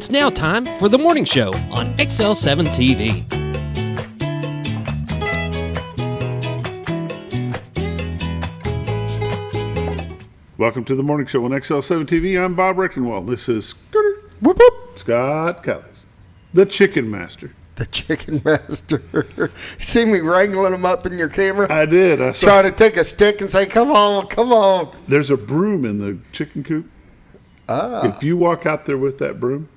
It's now time for the morning show on XL7-TV. Welcome to the morning show on XL7-TV. I'm Bob Reckenwald. This is Whoop, whoop. Scott Callis, the Chicken Master. The Chicken Master. See me wrangling them up in your camera? I did. I saw. Trying to take a stick and say, come on, come on. There's a broom in the chicken coop. If you walk out there with that broom,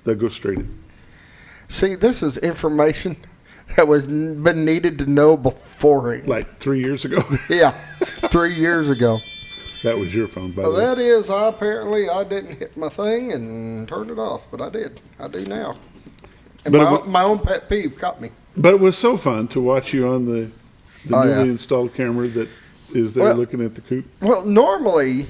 they'll go straight in. See, this is information that was been needed to know beforehand. Like 3 years ago. Yeah, 3 years ago. That was your phone, by the way. That is, I didn't hit my thing and turn it off, but I did. I do now. And my own pet peeve caught me. But it was so fun to watch you on the newly installed camera that is there looking at the coop. Well, normally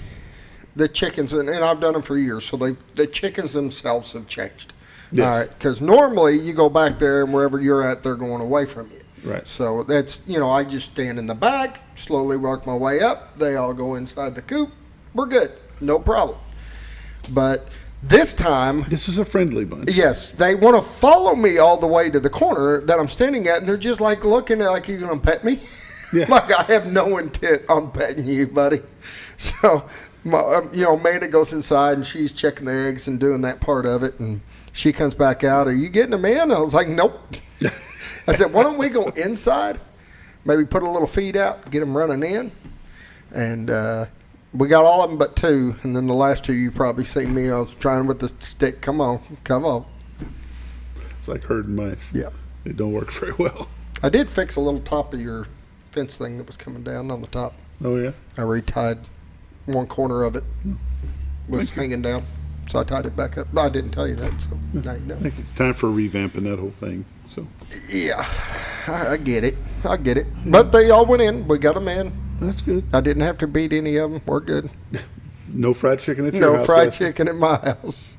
the chickens, and I've done them for years, so the chickens themselves have changed. Yes. All right, because normally you go back there and wherever you're at, they're going away from you. Right. So that's, I just stand in the back, slowly work my way up. They all go inside the coop. We're good. No problem. But this time, this is a friendly bunch. Yes, they want to follow me all the way to the corner that I'm standing at, and they're just like looking at like, you going to pet me? Yeah. Like I have no intent on petting you, buddy. So, Amanda goes inside, and she's checking the eggs and doing that part of it, and she comes back out. Are you getting them in? I was like, nope. I said, why don't we go inside, maybe put a little feed out, get them running in, and we got all of them but two, and then the last two you probably seen me. I was trying with the stick. Come on. It's like herding mice. Yeah. It don't work very well. I did fix a little top of your fence thing that was coming down on the top. Oh, yeah? I retied one corner of it. Was hanging down, so I tied it back up. I didn't tell you that, so now you know. Time for revamping that whole thing. So yeah, I get it. But they all went in. We got them in. That's good. I didn't have to beat any of them. We're good. No fried chicken at your house? No fried chicken at my house.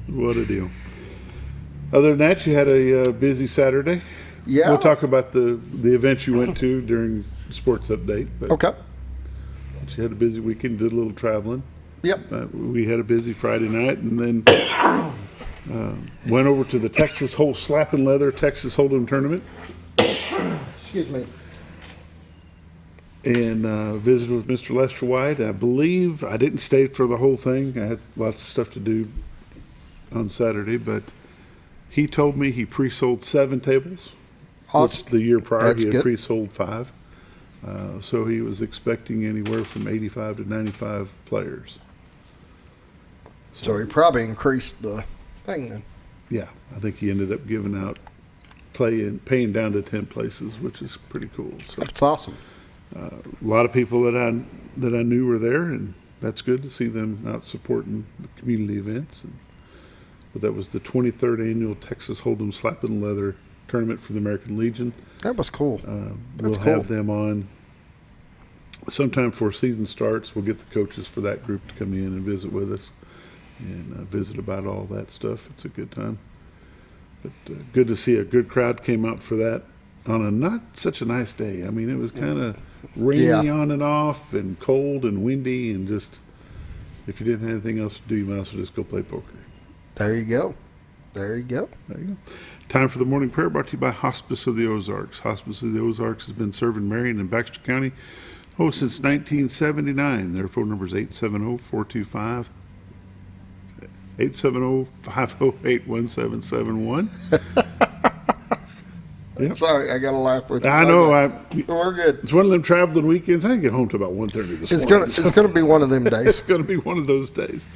What a deal. Other than that, you had a busy Saturday. Yeah. We'll talk about the events you went to during Sports Update. But okay. You had a busy weekend, did a little traveling. Yep. We had a busy Friday night, and then went over to the Texas Slap and Leather Texas Hold'em tournament. Excuse me. And visited with Mr. Lester White. I believe I didn't stay for the whole thing. I had lots of stuff to do on Saturday, but he told me he pre-sold 7 tables. Awesome. The year prior, That's he had good. pre-sold 5. So he was expecting anywhere from 85 to 95 players. So he probably increased the thing then. Yeah, I think he ended up giving out paying down to 10 places, which is pretty cool. So that's awesome. A lot of people that I knew were there, and that's good to see them out supporting the community events. But that was the 23rd annual Texas Hold'em Slap and Leather tournament for the American Legion. That was cool. We'll have them on sometime before season starts. We'll get the coaches for that group to come in and visit with us and visit about all that stuff. It's a good time. But good to see a good crowd came out for that on a not such a nice day. I mean, it was kind of rainy on and off and cold and windy, and just if you didn't have anything else to do, you might as well just go play poker. There you go. Time for the morning prayer, brought to you by Hospice of the Ozarks. Hospice of the Ozarks has been serving Marion and Baxter County since 1979. Their phone number is 870-425 870-508-1771. Yep. Sorry, I got to laugh with you. I know. We're good. It's one of them traveling weekends. I didn't get home till about 1:30 this morning. It's going to be one of them days. It's going to be one of those days.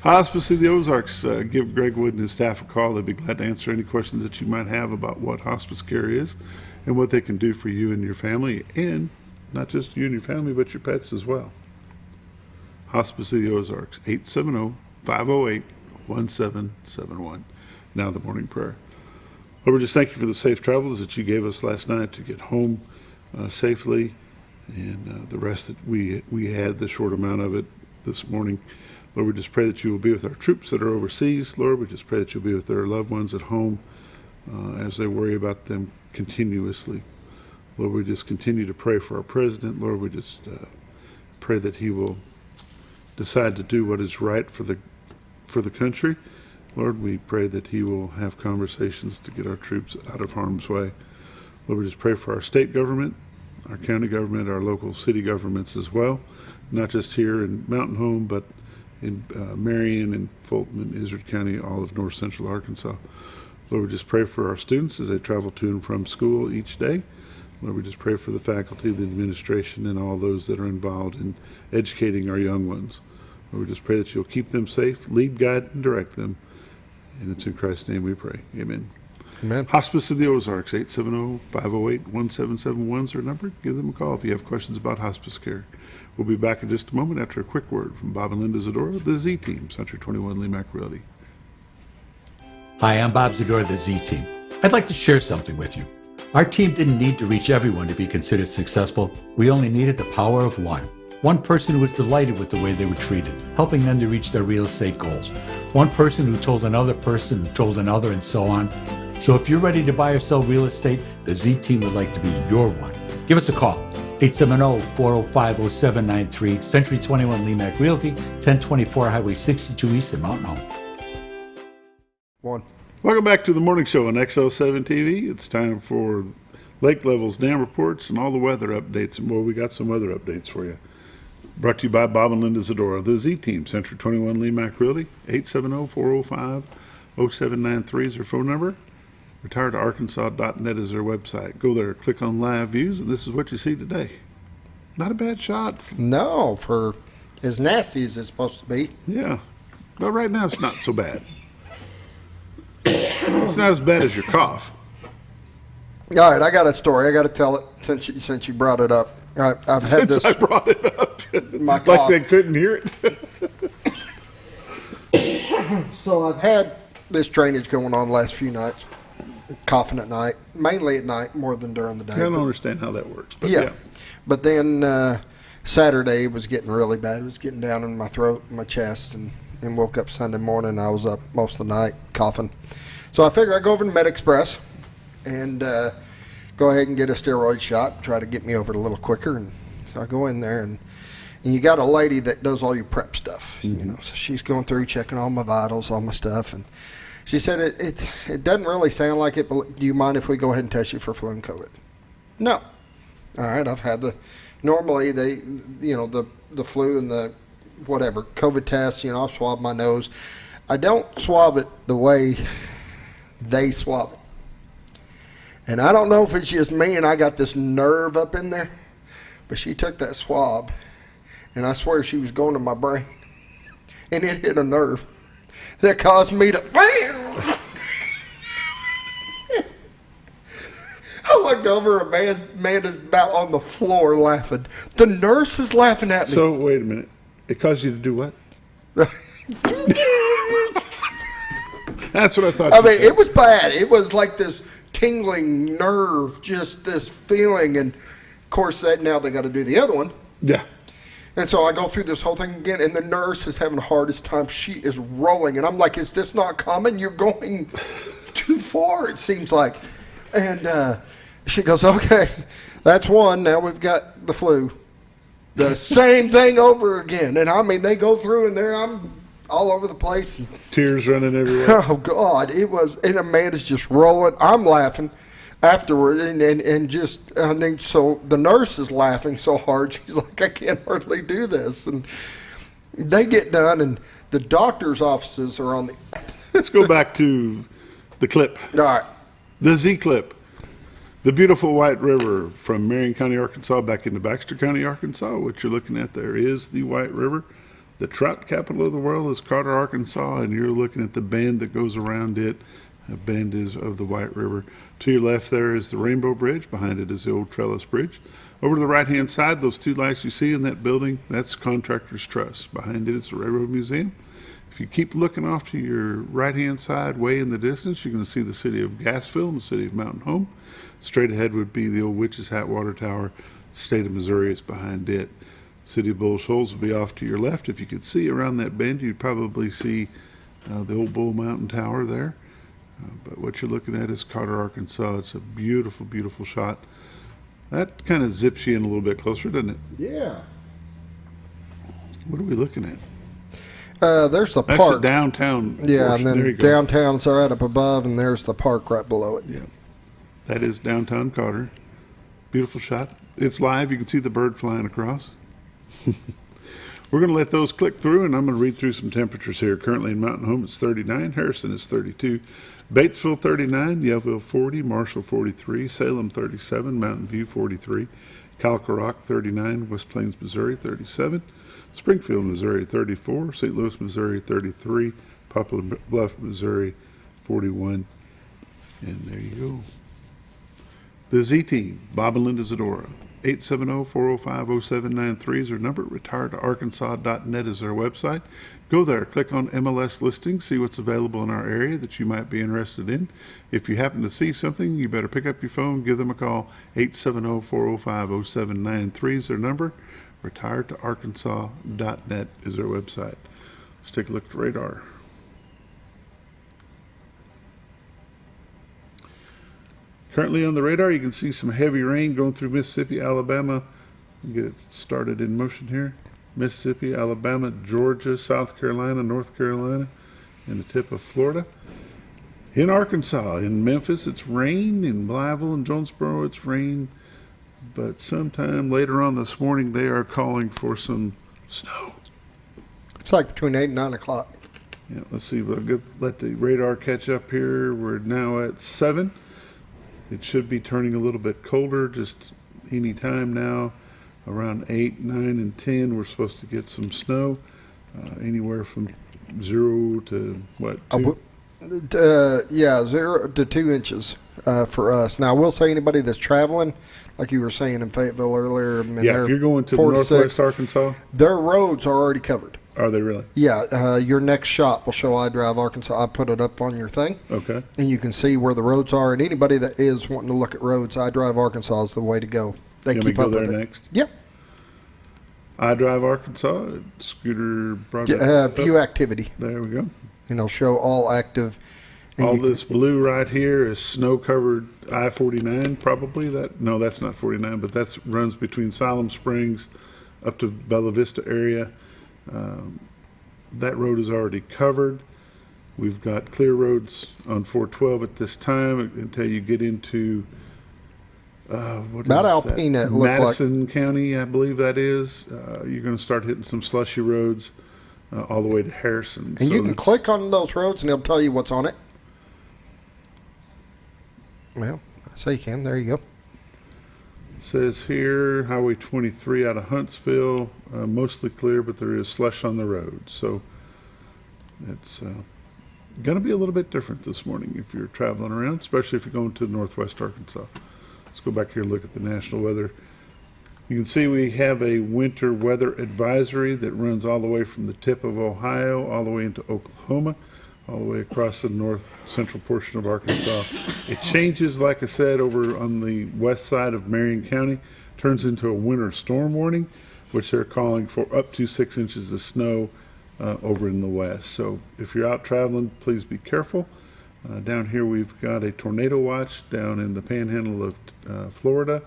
Hospice of the Ozarks, give Greg Wood and his staff a call. They'd be glad to answer any questions that you might have about what hospice care is and what they can do for you and your family, and not just you and your family, but your pets as well. Hospice of the Ozarks, 870-508-1771. Now the morning prayer. Lord, we just thank you for the safe travels that you gave us last night to get home safely, and the rest that we had, the short amount of it this morning. Lord, we just pray that you will be with our troops that are overseas. Lord, we just pray that you'll be with their loved ones at home as they worry about them continuously. Lord, we just continue to pray for our president. Lord, we just pray that he will decide to do what is right for for the country. Lord, we pray that he will have conversations to get our troops out of harm's way. Lord, we just pray for our state government, our county government, our local city governments as well, not just here in Mountain Home, but in Marion and Fulton and Izard County, all of north central Arkansas. Lord, we just pray for our students as they travel to and from school each day. Lord, we just pray for the faculty, the administration, and all those that are involved in educating our young ones. Lord, we just pray that you'll keep them safe, lead, guide, and direct them. And it's in Christ's name we pray. Amen. Amen. Hospice of the Ozarks, 870-508-1771 is their number. Give them a call if you have questions about hospice care. We'll be back in just a moment after a quick word from Bob and Linda Zadora, the Z-Team, Century 21 Lemac Realty. Hi, I'm Bob Zadora, the Z-Team. I'd like to share something with you. Our team didn't need to reach everyone to be considered successful. We only needed the power of one. One person who was delighted with the way they were treated, helping them to reach their real estate goals. One person who told another person who told another, and so on. So if you're ready to buy or sell real estate, the Z-Team would like to be your one. Give us a call. 870-405-0793, Century 21 Lemac Realty, 1024 Highway 62 East in Mountain Home. One. Welcome back to the morning show on XL7-TV. It's time for lake levels, dam reports, and all the weather updates. And well, we got some weather updates for you. Brought to you by Bob and Linda Zadora, the Z-Team, Century 21 Lemac Realty, 870-405-0793 is their phone number. retiredarkansas.net is their website. Go there, click on live views, and this is what you see today. Not a bad shot. No, for as nasty as it's supposed to be. Yeah. But right now it's not so bad. It's not as bad as your cough. All right, I got a story. I got to tell it since you brought it up. I've had Since this. I brought it up. My Like cough. they couldn't hear it. So I've had this drainage going on the last few nights, coughing at night, mainly at night more than during the day. I don't understand how that works. But Yeah. But then Saturday it was getting really bad. It was getting down in my throat, my chest, and woke up Sunday morning. I was up most of the night coughing. So I figured I'd go over to Med Express and go ahead and get a steroid shot, try to get me over it a little quicker. And so I go in there, and you got a lady that does all your prep stuff, you know. So she's going through, checking all my vitals, all my stuff, and she said, it doesn't really sound like it, but do you mind if we go ahead and test you for flu and COVID? No. All right, I've had normally they, you know, the flu and the whatever, COVID test, you know, I'll swab my nose. I don't swab it the way they swab it. And I don't know if it's just me and I got this nerve up in there, but she took that swab, and I swear she was going to my brain, and it hit a nerve that caused me to bam! I looked over, a man is about on the floor laughing. The nurse is laughing at me. So, wait a minute. It caused you to do what? That's what I thought. I mean, it was bad. It was like this tingling nerve, just this feeling. And, of course, now they got to do the other one. Yeah. And so I go through this whole thing again, and the nurse is having the hardest time. She is rolling. And I'm like, is this not common? You're going too far, it seems like. And she goes, okay, that's one. Now we've got the flu. The same thing over again. And, I mean, they go through, and I'm all over the place. And, Tears running everywhere. oh, God. It was, and Amanda's just rolling. I'm laughing afterward, and just, I mean, so the nurse is laughing so hard, she's like, I can't hardly do this. And they get done, and the doctor's offices are on the... Let's go back to the clip. All right. The Z clip. The beautiful White River from Marion County, Arkansas, back into Baxter County, Arkansas. What you're looking at there is the White River. The trout capital of the world is Carter, Arkansas, and you're looking at the bend that goes around it. A bend is of the White River. To your left there is the Rainbow Bridge. Behind it is the old Trellis Bridge. Over to the right-hand side, those two lights you see in that building, that's Contractors Trust. Behind it is the Railroad Museum. If you keep looking off to your right-hand side, way in the distance, you're going to see the city of Gassville and the city of Mountain Home. Straight ahead would be the old Witch's Hat Water Tower. State of Missouri is behind it. City of Bull Shoals will be off to your left. If you could see around that bend, you'd probably see the old Bull Mountain Tower there. But what you're looking at is Carter, Arkansas. It's a beautiful, beautiful shot. That kind of zips you in a little bit closer, doesn't it? Yeah. What are we looking at? There's the That's park. the downtown. Yeah, portion. and There you then go. downtown's right up above, and there's the park right below it. Yeah, that is downtown Carter. Beautiful shot. It's live. You can see the bird flying across. We're going to let those click through, and I'm going to read through some temperatures here. Currently in Mountain Home, it's 39. Harrison is 32. Batesville, 39. Yellville, 40. Marshall, 43. Salem, 37. Mountain View, 43. Calico Rock, 39. West Plains, Missouri, 37. Springfield, Missouri, 34. St. Louis, Missouri, 33. Poplar Bluff, Missouri, 41. And there you go. The Z-Team, Bob and Linda Zadora. 870-405-0793 is their number. Retiredtoarkansas.net is their website. Go there, click on MLS listings, see what's available in our area that you might be interested in. If you happen to see something, you better pick up your phone, give them a call. 870-405-0793 is their number. Retiredtoarkansas.net is their website. Let's take a look at the radar. Currently on the radar, you can see some heavy rain going through Mississippi, Alabama. Get it started in motion here. Mississippi, Alabama, Georgia, South Carolina, North Carolina, and the tip of Florida. In Arkansas, in Memphis, it's rain. In Blytheville and Jonesboro, it's rain. But sometime later on this morning, they are calling for some snow. It's like between 8 and 9 o'clock. Yeah, let's see. We'll let the radar catch up here. We're now at 7. It should be turning a little bit colder just any time now. Around 8, 9, and 10, we're supposed to get some snow. Anywhere from 0 to, what, 2? Yeah, 0 to 2 inches for us. Now, I will say anybody that's traveling, like you were saying in Fayetteville earlier. Yeah, if you're going to northwest Arkansas. Their roads are already covered. Are they really? Yeah, your next shot will show iDrive Arkansas. I put it up on your thing. Okay. And you can see where the roads are. And anybody that is wanting to look at roads, iDrive Arkansas is the way to go. They Can keep we go up there with it. next? Yep. iDrive Arkansas, scooter View activity. There we go. And it'll show all active. And All this blue right here is snow-covered I-49, probably. No, that's not 49, but that runs between Siloam Springs up to Bella Vista area. That road is already covered. We've got clear roads on 412 at this time until you get into what About is Alpena, that? it looked Madison County, I believe that is. You're going to start hitting some slushy roads all the way to Harrison. And So you can it's- click on those roads, and it'll tell you what's on it. Well, so you can. There you go. Says here, Highway 23 out of Huntsville, mostly clear, but there is slush on the road. So it's going to be a little bit different this morning if you're traveling around, especially if you're going to northwest Arkansas. Let's go back here and look at the national weather. You can see we have a winter weather advisory that runs all the way from the tip of Ohio, all the way into Oklahoma, all the way across the north central portion of Arkansas. It changes, like I said, over on the west side of Marion County, turns into a winter storm warning, which they're calling for up to 6 inches of snow over in the west. So if you're out traveling, please be careful. Down here we've got a tornado watch down in the panhandle of Florida,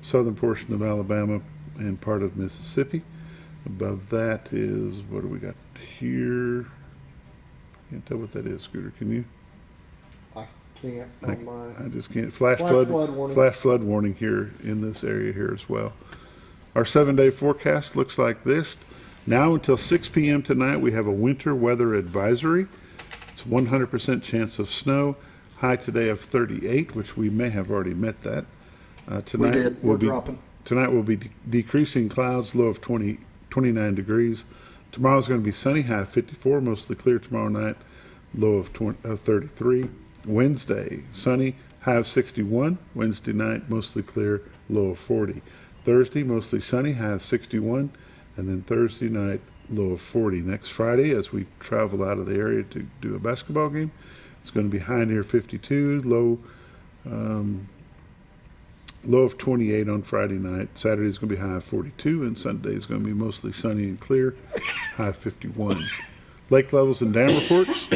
southern portion of Alabama, and part of Mississippi. Above that is, what do we got here? Can't tell what that is, Scooter. Can you? I can't on my. I just can't. Flash flood flood warning. Flash flood warning here in this area here as well. Our 7-day forecast looks like this. Now until 6 p.m. tonight, we have a winter weather advisory. It's 100% chance of snow. High today of 38, which we may have already met that. Tonight We did. We're dropping. Tonight will be decreasing clouds, low of 29 degrees. Tomorrow's going to be sunny, high of 54, mostly clear tomorrow night, low of 33. Wednesday, sunny, high of 61. Wednesday night, mostly clear, low of 40. Thursday, mostly sunny, high of 61. And then Thursday night, low of 40. Next Friday, as we travel out of the area to do a basketball game, it's going to be high near 52, low of 28 on Friday night. Saturday is going to be high of 42, and Sunday is going to be mostly sunny and clear, high of 51. Lake levels and dam reports.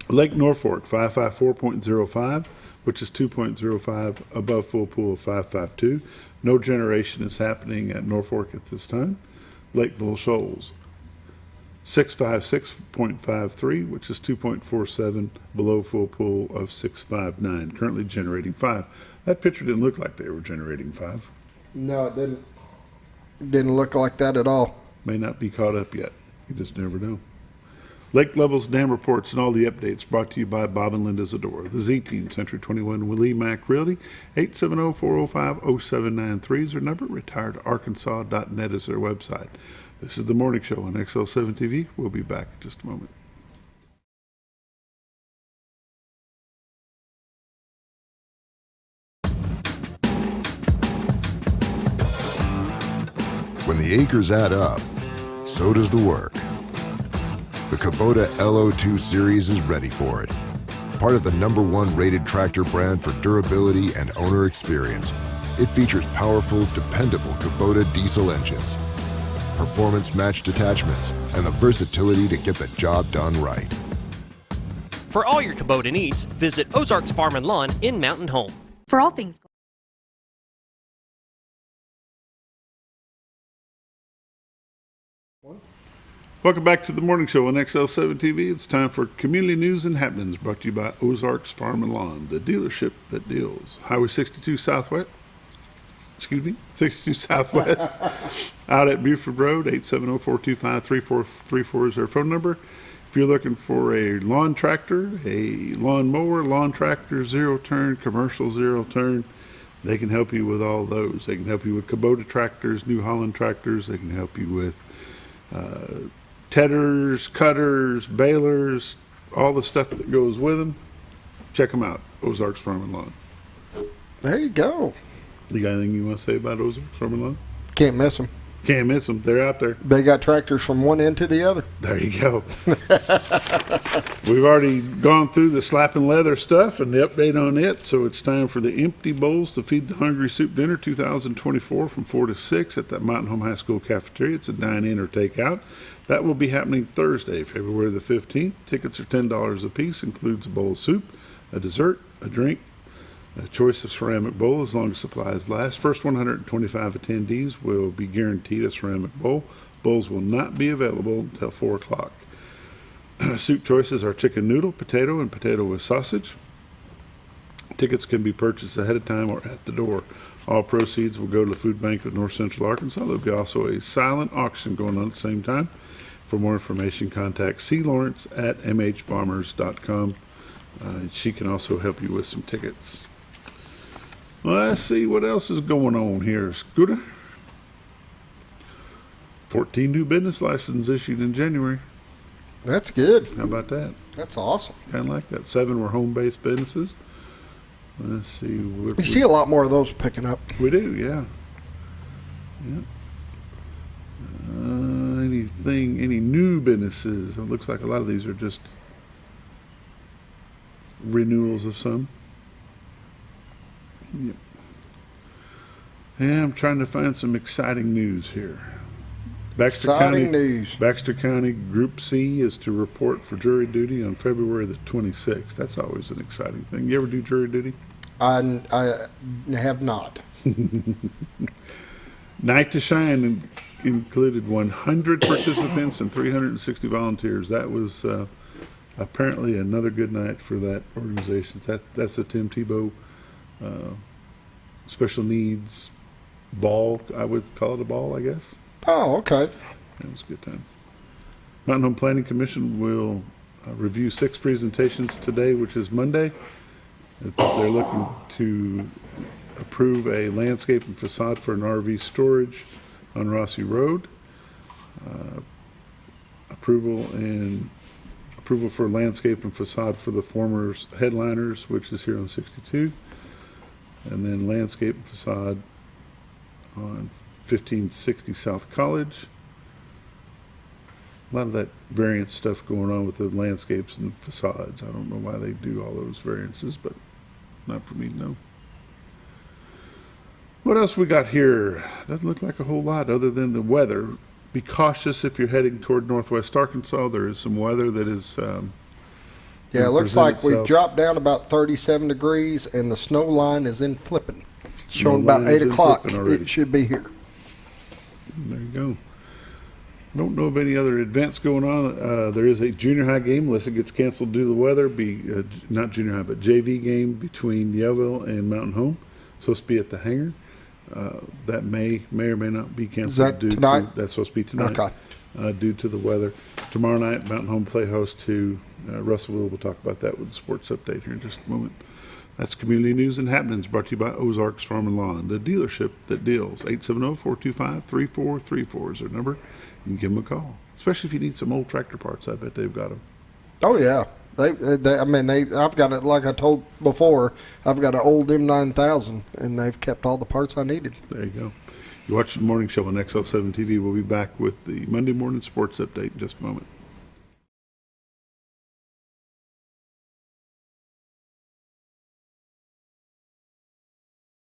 Lake Norfolk, 554.05, which is 2.05 above full pool of 552. No generation is happening at Norfolk at this time. Lake Bull Shoals, 656.53, which is 2.47 below full pull of 659, currently generating 5. That picture didn't look like they were generating 5. No, it didn't. Didn't look like that at all. May not be caught up yet. You just never know. Lake levels, dam reports, and all the updates brought to you by Bob and Linda Zadora. The Z-Team, Century 21, Willie Mack Realty, 870-405-0793 is their number. retiredarkansas.net is their website. This is the morning show on XL7-TV. We'll be back in just a moment. When the acres add up, so does the work. The Kubota LO2 series is ready for it. Part of the #1 rated tractor brand for durability and owner experience, it features powerful, dependable Kubota diesel engines, performance-matched attachments, and the versatility to get the job done right. For all your Kubota needs, visit Ozarks Farm and Lawn in Mountain Home. For all things Welcome back to the morning show on XL7-TV. It's time for community news and happenings brought to you by Ozarks Farm and Lawn, the dealership that deals. Highway 62 Southwest, 62 Southwest, out at Buford Road, 870-425-3434 is their phone number. If you're looking for a lawn tractor, a lawn mower, lawn tractor, zero turn, commercial zero turn, they can help you with all those. They can help you with Kubota tractors, New Holland tractors. They can help you with tedders, cutters, balers, all the stuff that goes with them. Check them out, Ozarks Farm and Lawn. There you go. You got anything you want to say about Ozarks Farm and Lawn? Can't miss them. Can't miss them. They're out there. They got tractors from one end to the other. There you go. We've already gone through the slapping leather stuff and the update on it, so it's time for the Empty Bowls to Feed the Hungry Soup Dinner 2024 from 4 to 6 at that Mountain Home High School cafeteria. It's a dine-in or take-out. That will be happening Thursday, February the 15th. Tickets are $10 a piece, includes a bowl of soup, a dessert, a drink, a choice of ceramic bowl as long as supplies last. First 125 attendees will be guaranteed a ceramic bowl. Bowls will not be available until 4 o'clock. Soup choices are chicken noodle, potato, and potato with sausage. Tickets can be purchased ahead of time or at the door. All proceeds will go to the Food Bank of North Central Arkansas. There'll be also a silent auction going on at the same time. For more information, contact C. Lawrence at mhbombers.com. She can also help you with some tickets. Well, let's see what else is going on here, Scooter. 14 new business licenses issued in January. That's good. How about that? That's awesome. Kind of like that. 7 were home-based businesses. Let's see. You see a lot more of those picking up. We do, yeah. Yep. Any new businesses? It looks like a lot of these are just renewals of some. Yep. And I'm trying to find some exciting news here. News. Baxter County Group C is to report for jury duty on February the 26th. That's always an exciting thing. You ever do jury duty? I have not. Night to Shine included 100 participants and 360 volunteers. That was apparently another good night for that organization. That's a Tim Tebow special needs ball. I would call it a ball, I guess. Oh, okay. That was a good time. Mountain Home Planning Commission will review 6 presentations today, which is Monday. They're looking to approve a landscape and facade for an RV storage on Rossi Road. Approval for landscape and facade for the former Headliners, which is here on 62. And then landscape and facade on 1560 South College. A lot of that variance stuff going on with the landscapes and facades. I don't know why they do all those variances, but not for me to know. What else we got here? Doesn't look like a whole lot other than the weather. Be cautious if you're heading toward northwest Arkansas. There is some weather that is yeah, it looks like we've dropped down about 37 degrees and the snow line is in flipping. Showing about 8 o'clock. It should be here. There you go. Don't know of any other events going on. There is a junior high game, unless it gets canceled due to the weather. Not junior high, but JV game between Yellville and Mountain Home. Supposed to be at the hangar. That may or may not be canceled. Is that tonight? That's supposed to be tonight. Okay. Due to the weather. Tomorrow night, Mountain Home play host to Russellville. We'll talk about that with the sports update here in just a moment. That's community news and happenings brought to you by Ozarks Farm and Lawn, the dealership that deals. 870-425-3434 is their number. You can give them a call, especially if you need some old tractor parts. I bet they've got them. Oh yeah, I've got it. Like I told before, I've got an old M9000, and they've kept all the parts I needed. There you go. You're watching the morning show on XL7-TV. We'll be back with the Monday morning sports update in just a moment.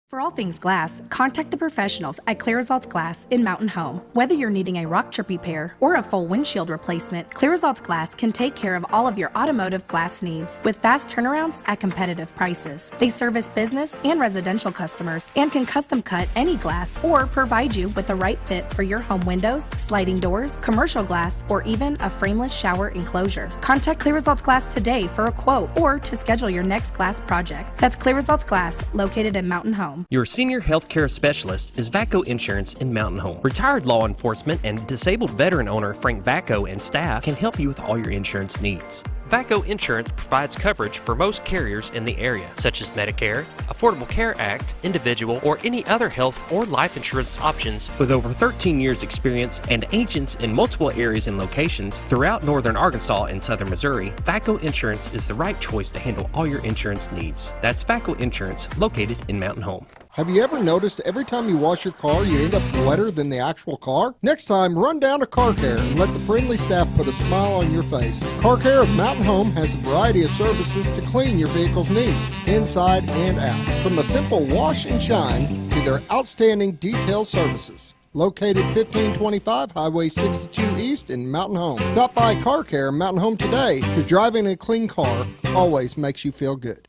For all things glass, contact the professionals at Clear Results Glass in Mountain Home. Whether you're needing a rock chip repair or a full windshield replacement, Clear Results Glass can take care of all of your automotive glass needs with fast turnarounds at competitive prices. They service business and residential customers and can custom cut any glass or provide you with the right fit for your home windows, sliding doors, commercial glass, or even a frameless shower enclosure. Contact Clear Results Glass today for a quote or to schedule your next glass project. That's Clear Results Glass, located in Mountain Home. Your senior health care specialist is VACO Insurance in Mountain Home. Retired law enforcement and disabled veteran owner Frank VACO and staff can help you with all your insurance needs. VACO Insurance provides coverage for most carriers in the area, such as Medicare, Affordable Care Act, individual, or any other health or life insurance options. With over 13 years experience and agents in multiple areas and locations throughout northern Arkansas and southern Missouri, VACO Insurance is the right choice to handle all your insurance needs. That's VACO Insurance, located in Mountain Home. Have you ever noticed every time you wash your car, you end up wetter than the actual car? Next time, run down to Car Care and let the friendly staff put a smile on your face. Car Care of Mountain Home has a variety of services to clean your vehicle's needs, inside and out. From a simple wash and shine to their outstanding detailed services. Located 1525 Highway 62 East in Mountain Home. Stop by Car Care Mountain Home today, because driving a clean car always makes you feel good.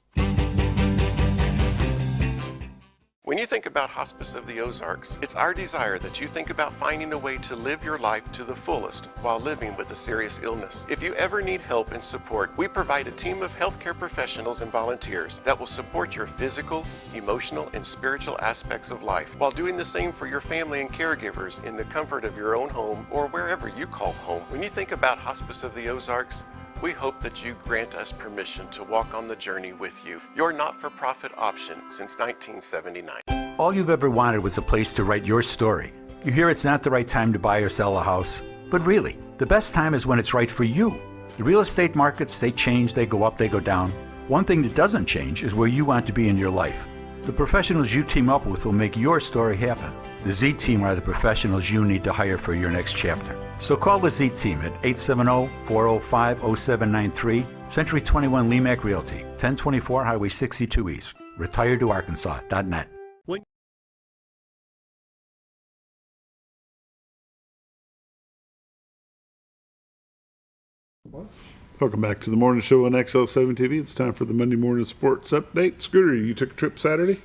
When you think about Hospice of the Ozarks, it's our desire that you think about finding a way to live your life to the fullest while living with a serious illness. If you ever need help and support, we provide a team of healthcare professionals and volunteers that will support your physical, emotional, and spiritual aspects of life while doing the same for your family and caregivers in the comfort of your own home or wherever you call home. When you think about Hospice of the Ozarks, we hope that you grant us permission to walk on the journey with you. Your not-for-profit option since 1979. All you've ever wanted was a place to write your story. You hear it's not the right time to buy or sell a house, but really, the best time is when it's right for you. The real estate markets, they change, they go up, they go down. One thing that doesn't change is where you want to be in your life. The professionals you team up with will make your story happen. The Z-Team are the professionals you need to hire for your next chapter. So call the Z-Team at 870-405-0793, Century 21 Lemac Realty, 1024 Highway 62 East, retiredtoarkansas.net. Welcome back to the morning show on XL7-TV. It's time for the Monday morning sports update. Scooter, you took a trip Saturday?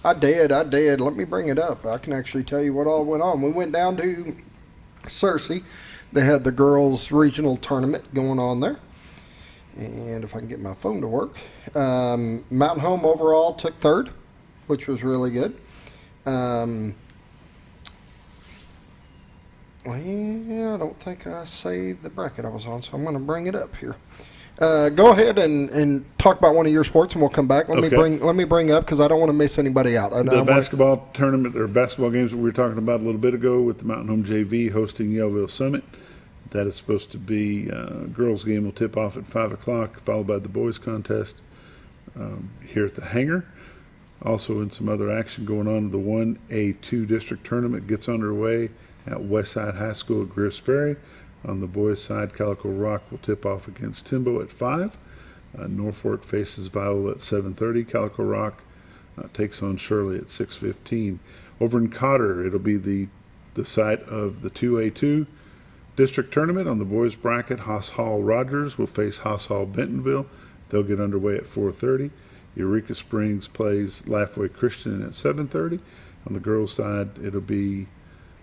I did. Let me bring it up. I can actually tell you what all went on. We went down to Searcy. They had the girls' regional tournament going on there. And if I can get my phone to work. Mountain Home overall took third, which was really good. Well, I don't think I saved the bracket I was on, so I'm going to bring it up here. Go ahead and talk about one of your sports, and we'll come back. Let me bring up, because I don't want to miss anybody out. The basketball tournament, or basketball games that we were talking about a little bit ago with the Mountain Home JV hosting Yellville Summit. That is supposed to be girls' game will tip off at 5 o'clock, followed by the boys' contest here at the hangar. Also, in some other action going on, the 1A2 district tournament gets underway at Westside High School at Griff's Ferry. On the boys' side, Calico Rock will tip off against Timbo at 5. Norfolk faces Viola at 7:30. Calico Rock takes on Shirley at 6:15. Over in Cotter, it'll be the site of the 2A2 district tournament. On the boys' bracket, Haas Hall Rogers will face Haas Hall Bentonville. They'll get underway at 4:30. Eureka Springs plays Lafayette Christian at 7:30. On the girls' side, it'll be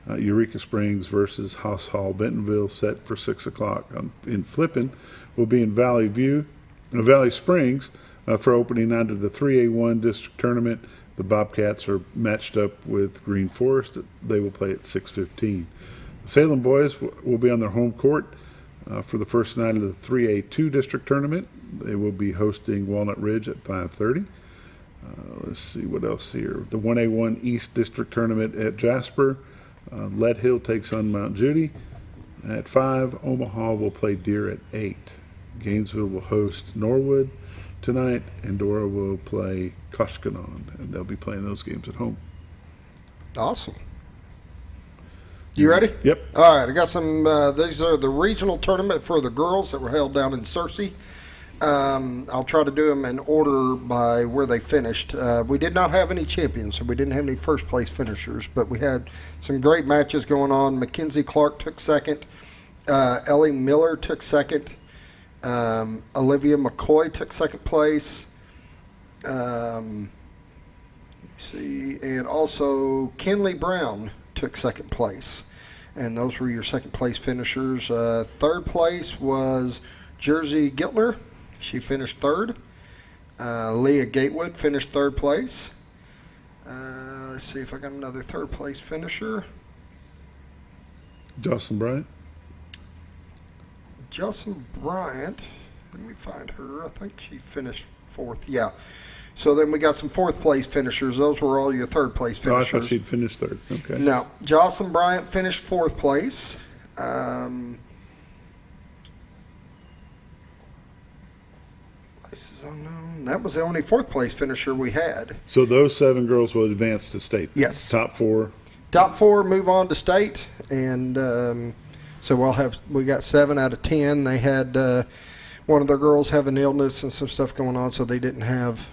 Eureka Springs versus House Hall Bentonville, set for 6 o'clock. In Flippin will be in Valley Springs for opening night of the 3A1 district tournament. The Bobcats are matched up with Green Forest. They will play at 6:15. The Salem boys will be on their home court for the first night of the 3A2 district tournament. They will be hosting Walnut Ridge at 5:30. Let's see what else here. The 1A1 East district tournament at Jasper. Lead Hill takes on Mount Judy at 5. Omaha will play Deer at 8. Gainesville will host Norwood tonight, and Dora will play Koshkanon, and they'll be playing those games at home. Awesome. You ready? Yep. All right, I got some, these are the regional tournament for the girls that were held down in Searcy. I'll try to do them in order by where they finished. We did not have any champions, so we didn't have any first place finishers, but we had some great matches going on. Mackenzie Clark took second. Ellie Miller took second. Olivia McCoy took second place. Let me see, and also Kenley Brown took second place, and those were your second place finishers. Third place was Jersey Giltner. She finished third. Leah Gatewood finished third place. Let's see if I got another third place finisher. Jocelyn Bryant. Jocelyn Bryant, let me find her. I think she finished fourth. Yeah. So then we got some fourth place finishers. Those were all your third place finishers. Oh, I thought she'd finished third. Okay. No, Jocelyn Bryant finished fourth place. Places unknown. That was the only fourth place finisher we had. So those 7 girls will advance to state. Yes. Top 4. Top 4 move on to state, and so we got 7 out of 10. They had one of their girls have an illness and some stuff going on, so they didn't have.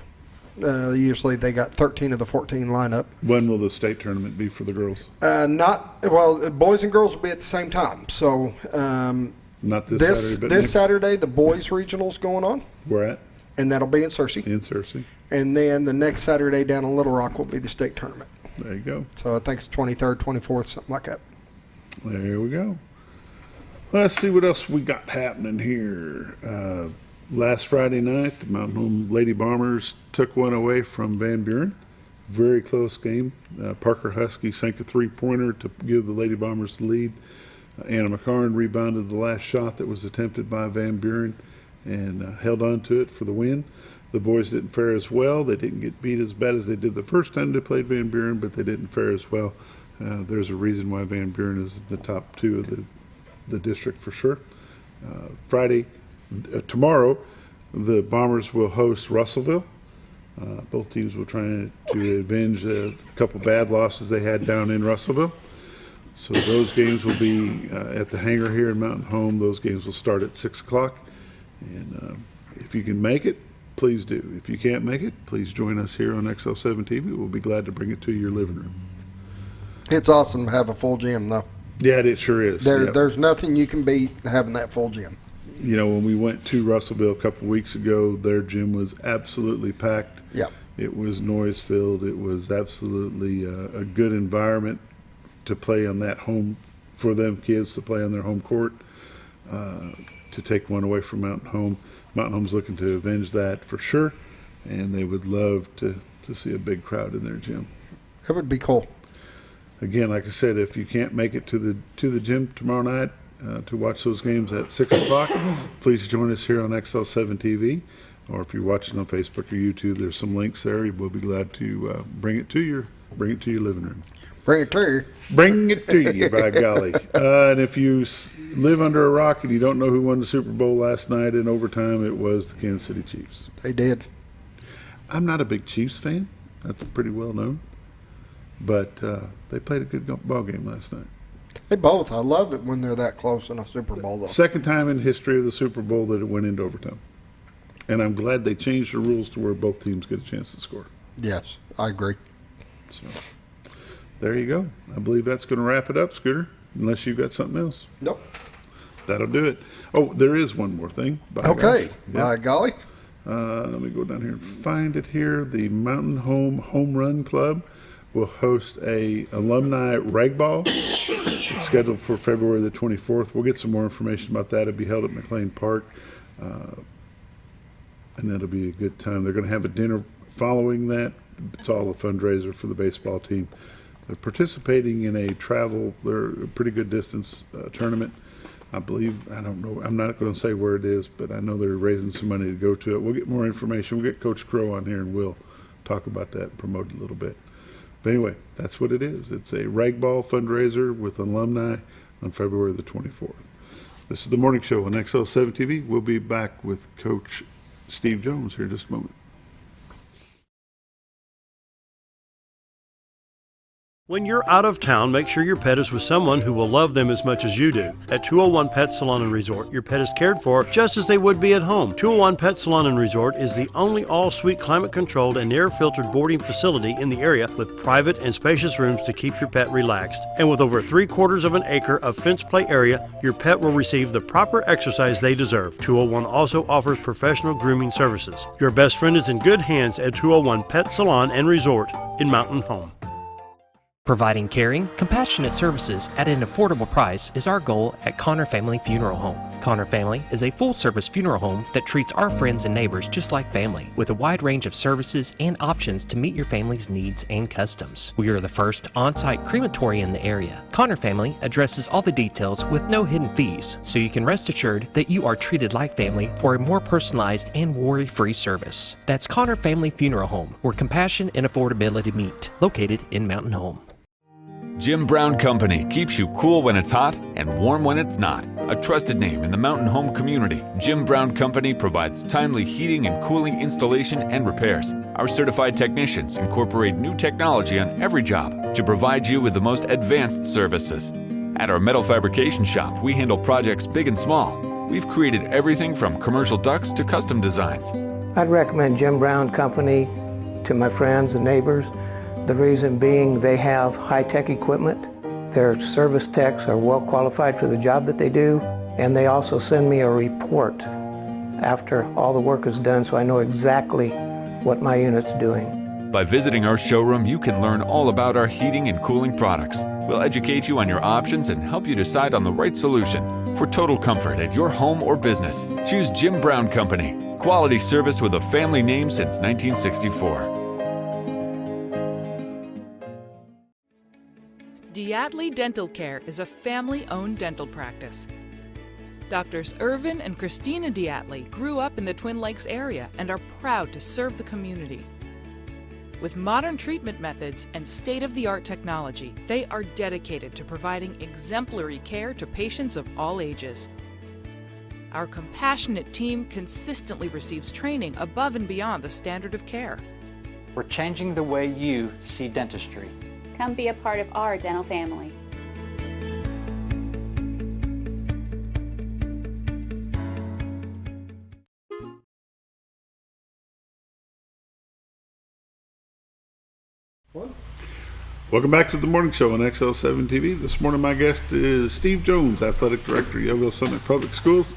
Usually they got 13 of the 14 lineup. When will the state tournament be for the girls? Boys and girls will be at the same time. So not this Saturday, but this Saturday the boys regionals going on. Where at? And that'll be in Searcy. In Searcy. And then the next Saturday down in Little Rock will be the state tournament. There you go. So I think it's 23rd, 24th, something like that. There we go. Let's see what else we got happening here. Last Friday night, the Mountain Home Lady Bombers took one away from Van Buren. Very close game. Parker Husky sank a 3-pointer to give the Lady Bombers the lead. Anna McCarn rebounded the last shot that was attempted by Van Buren and held on to it for the win. The boys didn't fare as well. They didn't get beat as bad as they did the first time they played Van Buren, but they didn't fare as well. There's a reason why Van Buren is the top 2 of the district for sure. Tomorrow, the Bombers will host Russellville. Both teams will try to avenge a couple bad losses they had down in Russellville. So those games will be at the hangar here in Mountain Home. Those games will start at 6 o'clock. And if you can make it, please do. If you can't make it, please join us here on XL7-TV. We'll be glad to bring it to your living room. It's awesome to have a full gym, though. Yeah, it sure is. There's nothing you can beat having that full gym. You know, when we went to Russellville a couple of weeks ago, their gym was absolutely packed. Yeah. It was noise filled. It was absolutely a good environment to play on that home, for them kids to play on their home court, to take one away from Mountain Home. Mountain Home's looking to avenge that for sure, and they would love to see a big crowd in their gym. That would be cool. Again, like I said, if you can't make it to the gym tomorrow night to watch those games at 6 o'clock, please join us here on XL7-TV, or if you're watching on Facebook or YouTube, there's some links there. We'll be glad to bring it to your living room. Bring it to you. Bring it to you, by golly. And if you live under a rock and you don't know who won the Super Bowl last night in overtime, it was the Kansas City Chiefs. They did. I'm not a big Chiefs fan. That's pretty well known. But they played a good ball game last night. They both. I love it when they're that close in a Super Bowl, though. Second time in history of the Super Bowl that it went into overtime. And I'm glad they changed the rules to where both teams get a chance to score. Yes, I agree. So there you go. I believe that's going to wrap it up, Scooter, unless you've got something else. Nope. That'll do it. Oh, there is one more thing. Okay. By golly. Let me go down here and find it here. The Mountain Home Home Run Club will host a alumni rag ball. It's scheduled for February the 24th. We'll get some more information about that. It'll be held at McLean Park, and that'll be a good time. They're going to have a dinner following that. It's all a fundraiser for the baseball team. They're participating in a pretty good distance tournament. I believe, I don't know, I'm not going to say where it is, but I know they're raising some money to go to it. We'll get more information. We'll get Coach Crow on here and we'll talk about that and promote it a little bit. But anyway, that's what it is. It's a rag ball fundraiser with alumni on February the 24th. This is the morning show on XL7-TV. We'll be back with Coach Steve Jones here in just a moment. When you're out of town, make sure your pet is with someone who will love them as much as you do. At 201 Pet Salon and Resort, your pet is cared for just as they would be at home. 201 Pet Salon and Resort is the only all-suite climate-controlled and air-filtered boarding facility in the area with private and spacious rooms to keep your pet relaxed. And with over 3/4 of an acre of fenced play area, your pet will receive the proper exercise they deserve. 201 also offers professional grooming services. Your best friend is in good hands at 201 Pet Salon and Resort in Mountain Home. Providing caring, compassionate services at an affordable price is our goal at Connor Family Funeral Home. Connor Family is a full-service funeral home that treats our friends and neighbors just like family, with a wide range of services and options to meet your family's needs and customs. We are the first on-site crematory in the area. Connor Family addresses all the details with no hidden fees, so you can rest assured that you are treated like family for a more personalized and worry-free service. That's Connor Family Funeral Home, where compassion and affordability meet, located in Mountain Home. Jim Brown Company keeps you cool when it's hot and warm when it's not. A trusted name in the Mountain Home community, Jim Brown Company provides timely heating and cooling installation and repairs. Our certified technicians incorporate new technology on every job to provide you with the most advanced services. At our metal fabrication shop, we handle projects big and small. We've created everything from commercial ducts to custom designs. I'd recommend Jim Brown Company to my friends and neighbors. The reason being they have high-tech equipment. Their service techs are well qualified for the job that they do, and they also send me a report after all the work is done so I know exactly what my unit's doing. By visiting our showroom, you can learn all about our heating and cooling products. We'll educate you on your options and help you decide on the right solution. For total comfort at your home or business, choose Jim Brown Company. Quality service with a family name since 1964. Diatley Dental Care is a family-owned dental practice. Doctors Irvin and Christina Diatley grew up in the Twin Lakes area and are proud to serve the community. With modern treatment methods and state-of-the-art technology, they are dedicated to providing exemplary care to patients of all ages. Our compassionate team consistently receives training above and beyond the standard of care. We're changing the way you see dentistry. Come be a part of our dental family. Welcome back to the morning show on XL7-TV. This morning my guest is Steve Jones, Athletic Director, Yellville Summit Public Schools.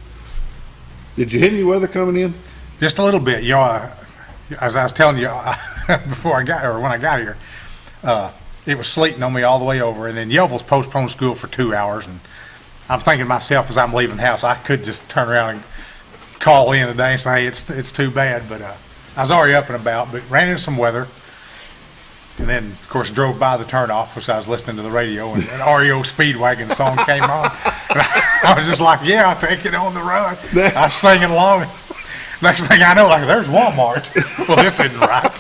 Did you hit any weather coming in? Just a little bit. You know, as I was telling you before I got, or when I got here, it was sleeting on me all the way over, and then Yellville's postponed school for 2 hours, and I'm thinking to myself as I'm leaving the house, I could just turn around and call in today and say it's too bad, but I was already up and about, but ran into some weather, and then of course drove by the turnoff, which I was listening to the radio, and an REO Speedwagon song came on, and I was just like, yeah, I'll take it on the run. I was singing along. Next thing I know, like, there's Walmart. Well, this isn't right.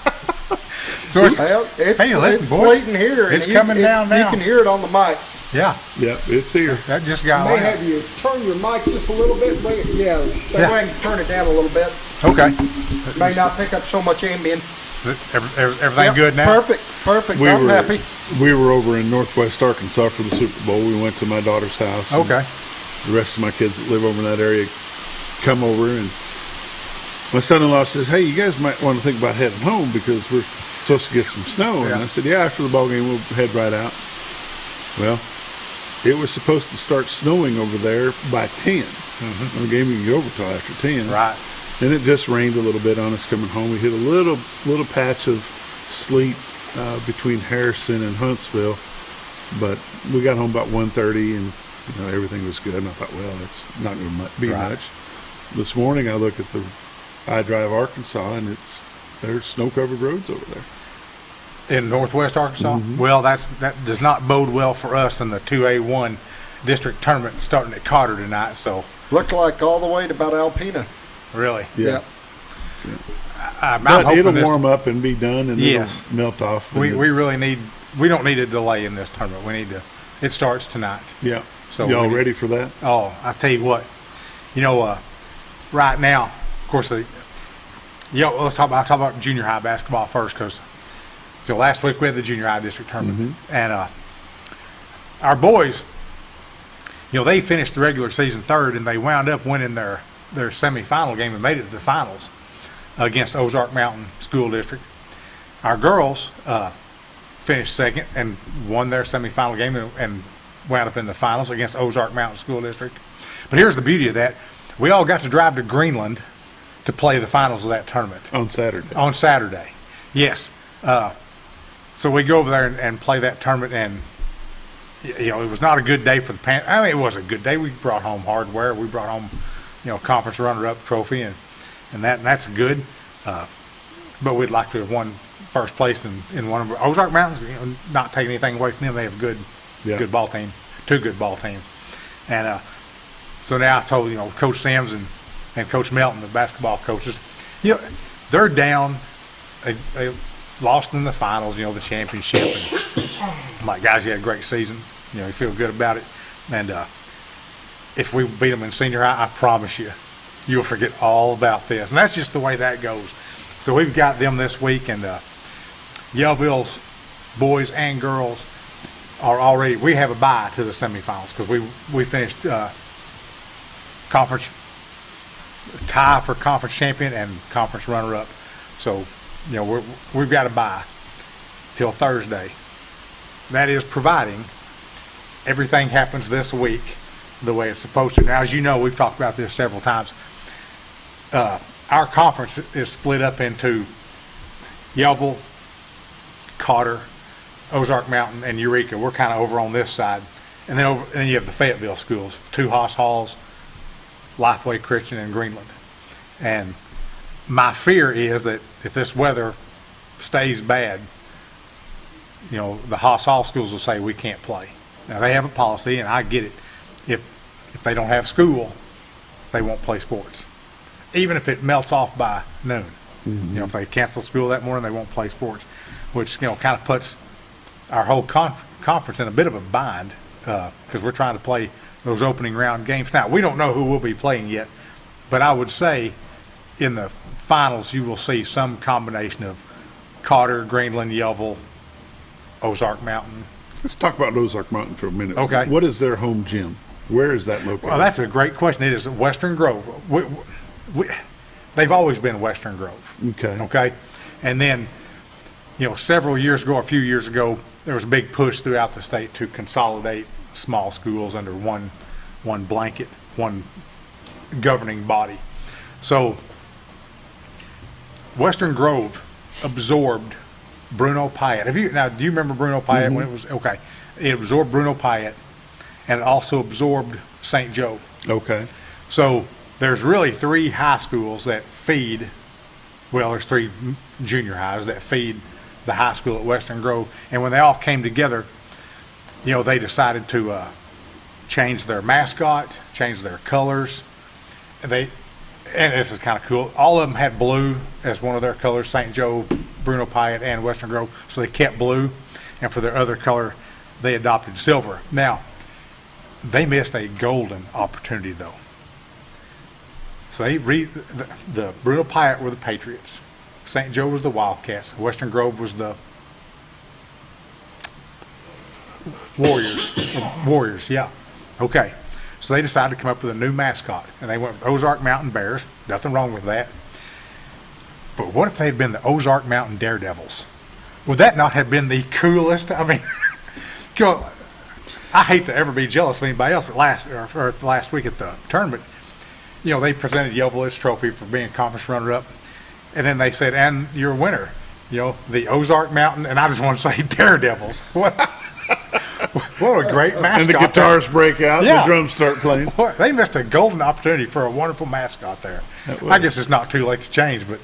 So it's sleeting here. It's coming down now. You can hear it on the mics. Yeah. Yep, it's here. That just got loud. May have you turn your mic just a little bit. Bring it, that way I can turn it down a little bit. Okay. May not pick up so much ambient. Everything good now? Perfect. I'm happy. We were over in Northwest Arkansas for the Super Bowl. We went to my daughter's house. Okay. The rest of my kids that live over in that area come over, and my son-in-law says, hey, you guys might want to think about heading home because we're supposed to get some snow. And I said, yeah, after the ball game, we'll head right out. Well, it was supposed to start snowing over there by 10. The game didn't get over till after 10. Right. And it just rained a little bit on us coming home. We hit a little patch of sleet between Harrison and Huntsville, but we got home about 1:30, and everything was good. And I thought, well, it's not going to be much. This morning, I look at the I-Drive Arkansas, and there's snow-covered roads over there. In northwest Arkansas? Mm-hmm. Well, that does not bode well for us in the 2A1 district tournament starting at Carter tonight. So looked like all the way to about Alpena. Really? Yeah. But it'll warm up and be done, and it'll melt off. We don't need a delay in this tournament. It starts tonight. Yeah. So y'all ready for that? Oh, I tell you what, right now, of course, let's talk about junior high basketball first, because last week we had the junior high district tournament, and our boys, they finished the regular season third, and they wound up winning their semifinal game and made it to the finals against Ozark Mountain School District. Our girls finished second and won their semifinal game and wound up in the finals against Ozark Mountain School District. But here's the beauty of that. We all got to drive to Greenland to play the finals of that tournament. On Saturday. On Saturday, yes. So we go over there and play that tournament, and it was not a good day for the Panthers. I mean, it was a good day. We brought home hardware. We brought home, conference runner-up trophy, and that's good. But we'd like to have won first place in one of Ozark Mountains. Not taking anything away from them. They have a good ball team, two good ball teams, and so now I told Coach Sims and Coach Melton, the basketball coaches, they're down. They lost in the finals, the championship. And I'm like, guys, you had a great season. You feel good about it. And if we beat them in senior high, I promise you'll forget all about this. And that's just the way that goes. So we've got them this week, and Yellville's boys and girls are already. We have a bye to the semifinals because we finished conference tie for conference champion and conference runner-up. So we've got a bye till Thursday. That is providing everything happens this week the way it's supposed to. Now, as you know, we've talked about this several times. Our conference is split up into Yellville, Carter, Ozark Mountain, and Eureka. We're kind of over on this side. And then you have the Fayetteville schools, two Haas Halls, Lifeway Christian, and Greenland. And my fear is that if this weather stays bad, the Haas Hall schools will say we can't play. Now, they have a policy, and I get it. If they don't have school, they won't play sports, even if it melts off by noon. Mm-hmm. If they cancel school that morning, they won't play sports, which kind of puts our whole conference in a bit of a bind because we're trying to play those opening round games. Now, we don't know who we'll be playing yet, but I would say in the finals you will see some combination of Carter, Greenland, Yellville, Ozark Mountain. Let's talk about Ozark Mountain for a minute. Okay. What is their home gym? Where is that located? Well, that's a great question. It is Western Grove. They've always been Western Grove. Okay. And then, several years ago, a few years ago, there was a big push throughout the state to consolidate small schools under one blanket, one governing body. So Western Grove absorbed Bruno Pyatt. Do you remember Bruno Pyatt? Mm-hmm. When it was okay? It absorbed Bruno Pyatt, and it also absorbed St. Joe. Okay. So there's really three high schools that feed. Well, there's three junior highs that feed the high school at Western Grove, and when they all came together, they decided to change their mascot, change their colors. And this is kind of cool. All of them had blue as one of their colors, St. Joe, Bruno Pyatt, and Western Grove. So they kept blue, and for their other color, they adopted silver. Now, they missed a golden opportunity, though. So the Bruno Pyatt were the Patriots. St. Joe was the Wildcats. Western Grove was the Warriors. Warriors, yeah. Okay. So they decided to come up with a new mascot, and they went with Ozark Mountain Bears. Nothing wrong with that. But what if they had been the Ozark Mountain Daredevils? Would that not have been the coolest? I mean, I hate to ever be jealous of anybody else, but last week at the tournament, they presented Yellville its trophy for being conference runner-up, and then they said, and your winner. the Ozark Mountain, and I just want to say Daredevils. What a great mascot. And the guitars break out, Yeah. the drums start playing. They missed a golden opportunity for a wonderful mascot there. I guess it's not too late to change, but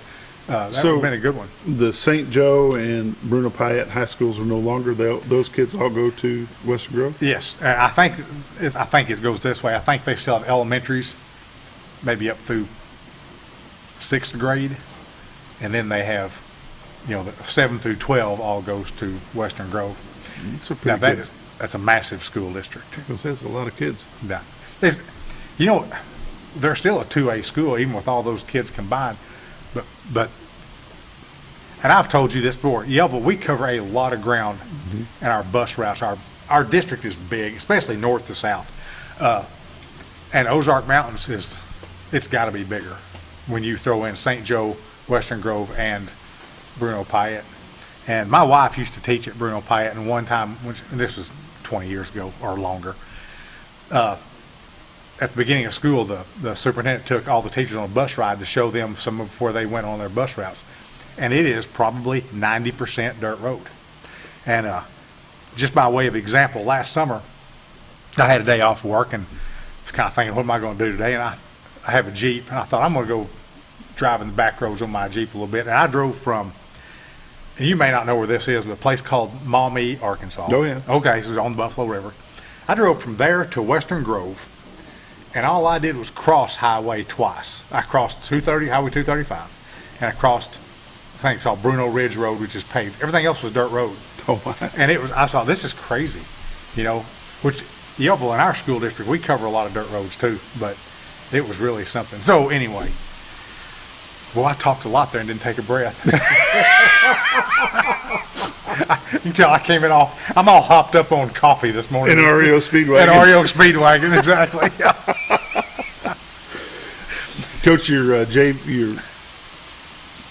that would have been a good one. The St. Joe and Bruno Payette high schools are no longer. Those kids all go to Western Grove? Yes, I think it goes this way. I think they still have elementaries, maybe up through 6th grade, and then they have, the 7 through 12 all goes to Western Grove. It's a pretty good. That's a massive school district. Because there's a lot of kids. Yeah. They're still a 2A school, even with all those kids combined. But and I've told you this before, Yellville, we cover a lot of ground in our bus routes. Our district is big, especially north to south. And Ozark Mountains it's got to be bigger when you throw in St. Joe, Western Grove, and Bruno Payette. And my wife used to teach at Bruno Payette, and one time, and this was 20 years ago or longer, at the beginning of school, the superintendent took all the teachers on a bus ride to show them some of where they went on their bus routes. And it is probably 90% dirt road. And just by way of example, last summer, I had a day off work, and I was kind of thinking, what am I going to do today? And I have a Jeep, and I thought, I'm going to go driving the back roads on my Jeep a little bit. And I drove from, and you may not know where this is, but a place called Maumee, Arkansas. Oh, yeah. Okay, so it's on the Buffalo River. I drove from there to Western Grove, and all I did was cross highway twice. I crossed Highway 235, and I crossed, I think it's called Bruno Ridge Road, which is paved. Everything else was dirt road. Oh, wow. And I thought, this is crazy, which Yellville in our school district, we cover a lot of dirt roads too, but it was really something. So anyway, well, I talked a lot there and didn't take a breath. You can tell I came in I'm all hopped up on coffee this morning. An REO Speedwagon. An REO Speedwagon, exactly. Yeah. Coach, your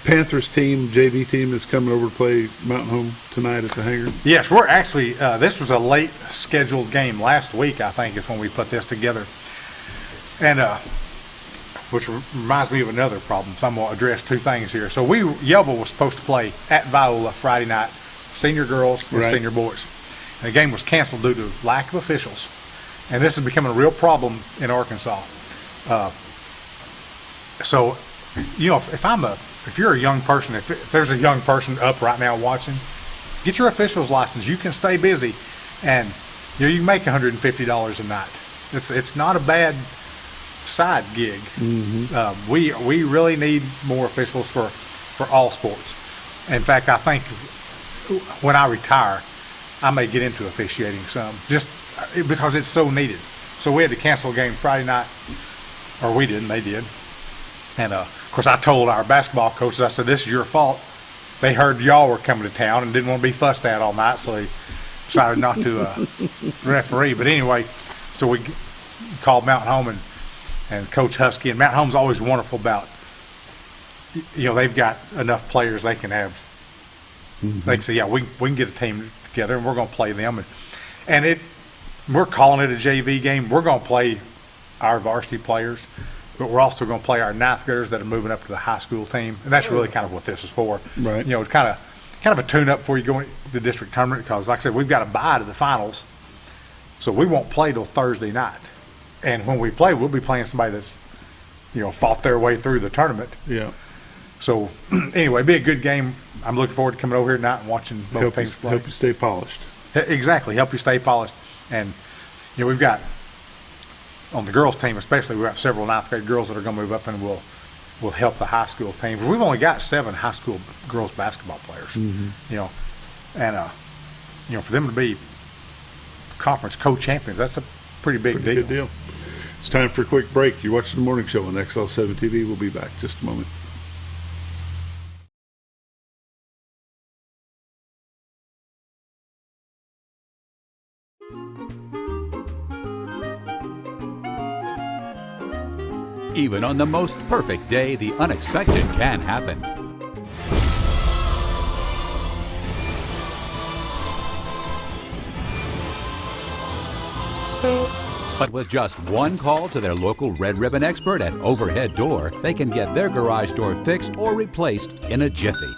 Panthers team, JV team, is coming over to play Mountain Home tonight at the hangar. Yes, we're actually, this was a late scheduled game last week, I think, is when we put this together. And, which reminds me of another problem. So I'm going to address two things here. So Yellville was supposed to play at Viola Friday night, senior girls and senior boys. And the game was canceled due to lack of officials. And this is becoming a real problem in Arkansas. So, if you're a young person, if there's a young person up right now watching, get your official's license. You can stay busy, and you can make $150 a night. It's not a bad side gig. Mm-hmm. We really need more officials for all sports. In fact, I think when I retire, I may get into officiating some, just because it's so needed. So we had to cancel a game Friday night, or we didn't, they did. And of course, I told our basketball coaches, I said, this is your fault. They heard y'all were coming to town and didn't want to be fussed at all night, so they decided not to referee. But anyway, so we called Mountain Home and Coach Husky. And Mountain Home's always wonderful about, they've got enough players they can have. Mm-hmm. They can say, yeah, we can get a team together and we're going to play them. And we're calling it a JV game. We're going to play our varsity players, but we're also going to play our ninth graders that are moving up to the high school team. And that's really kind of what this is for. Right. Kind of a tune-up before you go into the district tournament, because, like I said, we've got to bye to the finals. So we won't play till Thursday night. And when we play, we'll be playing somebody that's, fought their way through the tournament. Yeah. So, anyway, it'll be a good game. I'm looking forward to coming over here tonight and watching both teams play. Help you stay polished. Exactly. Help you stay polished. And, we've got, on the girls' team especially, we've got several ninth grade girls that are going to move up and will help the high school team. But we've only got 7 high school girls basketball players. Mm-hmm. And, for them to be conference co-champions, that's a pretty big deal. Good deal. It's time for a quick break. You're watching the morning show on XL7-TV. We'll be back in just a moment. Even on the most perfect day, the unexpected can happen. But with just one call to their local Red Ribbon expert at Overhead Door, they can get their garage door fixed or replaced in a jiffy.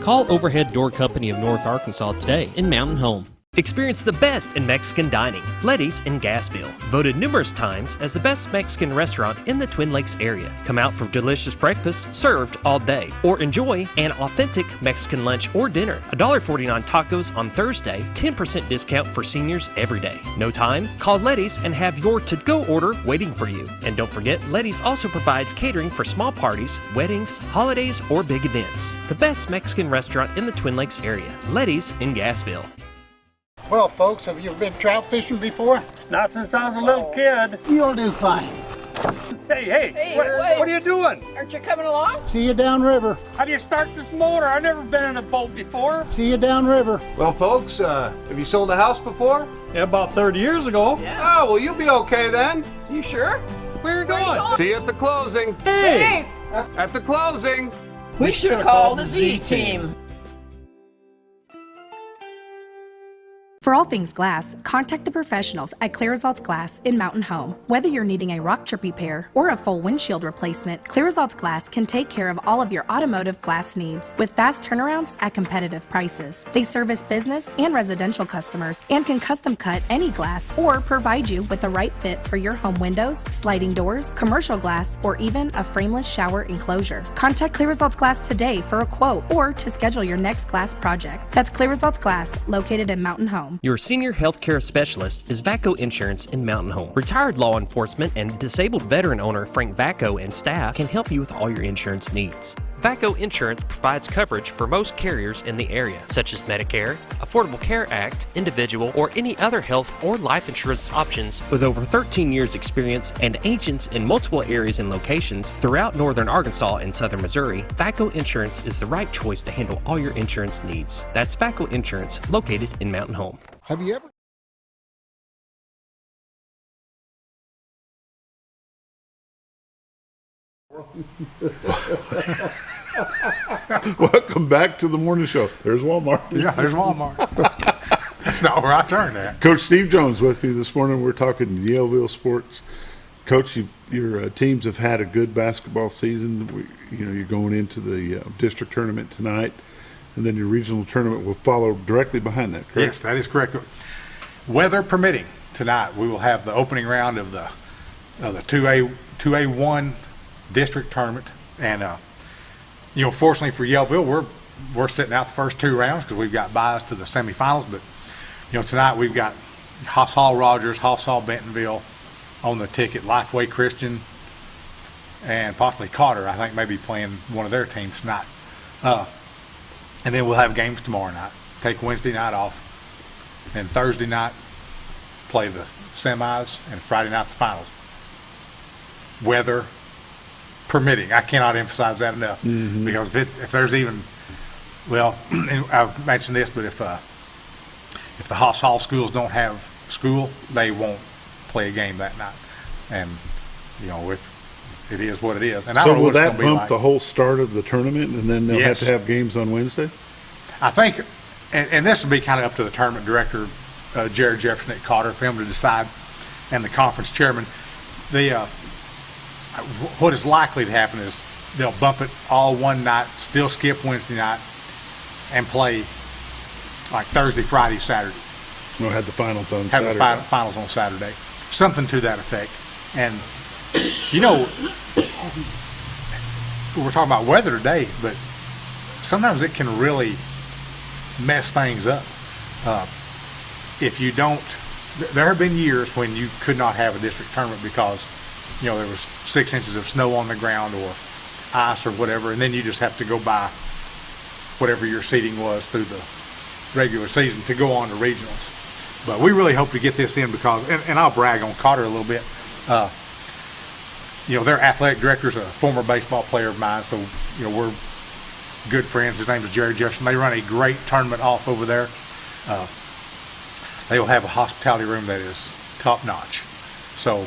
Call Overhead Door Company of North Arkansas today in Mountain Home. Experience the best in Mexican dining. Letty's in Gassville, voted numerous times as the best Mexican restaurant in the Twin Lakes area. Come out for delicious breakfast served all day, or enjoy an authentic Mexican lunch or dinner. $1.49 tacos on Thursday, 10% discount for seniors every day. No time? Call Letty's and have your to-go order waiting for you. And don't forget, Letty's also provides catering for small parties, weddings, holidays, or big events. The best Mexican restaurant in the Twin Lakes area. Letty's in Gassville. Well, folks, have you ever been trout fishing before? Not since I was a little kid. You'll do fine. Hey, what are you doing? Aren't you coming along? See you downriver. How do you start this motor? I've never been in a boat before. See you downriver. Well, folks, have you sold a house before? Yeah, about 30 years ago. Yeah. Oh, well, you'll be okay then. You sure? Where are you going? See you at the closing. Hey! At the closing. We should call the Z-Team. For all things glass, contact the professionals at Clear Results Glass in Mountain Home. Whether you're needing a rock chip repair or a full windshield replacement, Clear Results Glass can take care of all of your automotive glass needs with fast turnarounds at competitive prices. They service business and residential customers and can custom cut any glass or provide you with the right fit for your home windows, sliding doors, commercial glass, or even a frameless shower enclosure. Contact Clear Results Glass today for a quote or to schedule your next glass project. That's Clear Results Glass, located in Mountain Home. Your senior health care specialist is VACO Insurance in Mountain Home. Retired law enforcement and disabled veteran owner Frank VACO and staff can help you with all your insurance needs. VACO Insurance provides coverage for most carriers in the area, such as Medicare, Affordable Care Act, individual, or any other health or life insurance options. With over 13 years experience and agents in multiple areas and locations throughout northern Arkansas and southern Missouri, VACO Insurance is the right choice to handle all your insurance needs. That's VACO Insurance, located in Mountain Home. Have you ever? Welcome back to the morning show. There's Walmart. Yeah, there's Walmart. No, where I turned at. Coach Steve Jones with me this morning. We're talking Yellville sports. Coach, your teams have had a good basketball season. You're going into the district tournament tonight, and then your regional tournament will follow directly behind that, correct? Yes, that is correct. Weather permitting, tonight we will have the opening round of the 2A1 district tournament, and fortunately for Yellville, we're sitting out the first two rounds because we've got buys to the semifinals. But tonight we've got Hoss Hall Rogers, Hoss Hall Bentonville on the ticket, Lifeway Christian, and possibly Carter. I think maybe playing one of their teams tonight. And then we'll have games tomorrow night. Take Wednesday night off. And Thursday night, play the semis, and Friday night, the finals. Weather permitting. I cannot emphasize that enough. Mm-hmm. Because if there's even, well, I've mentioned this, but if the Hoss Hall schools don't have school, they won't play a game that night. And, it is what it is. And I don't know will that bump the whole start of the tournament, and then they'll have to have games on Wednesday? I think, and this will be kind of up to the tournament director, Jared Jefferson at Carter, for him to decide, and the conference chairman. What is likely to happen is they'll bump it all one night, still skip Wednesday night, and play like Thursday, Friday, Saturday. We'll have the finals on Saturday. Have the finals on Saturday. Something to that effect. And, we're talking about weather today, but sometimes it can really mess things up. If you don't, there have been years when you could not have a district tournament because, there was 6 inches of snow on the ground or ice or whatever, and then you just have to go by whatever your seating was through the regular season to go on to regionals. But we really hope to get this in because, and I'll brag on Carter a little bit. Their athletic director is a former baseball player of mine, so we're good friends. His name is Jerry Jefferson. They run a great tournament off over there. They will have a hospitality room that is top notch. So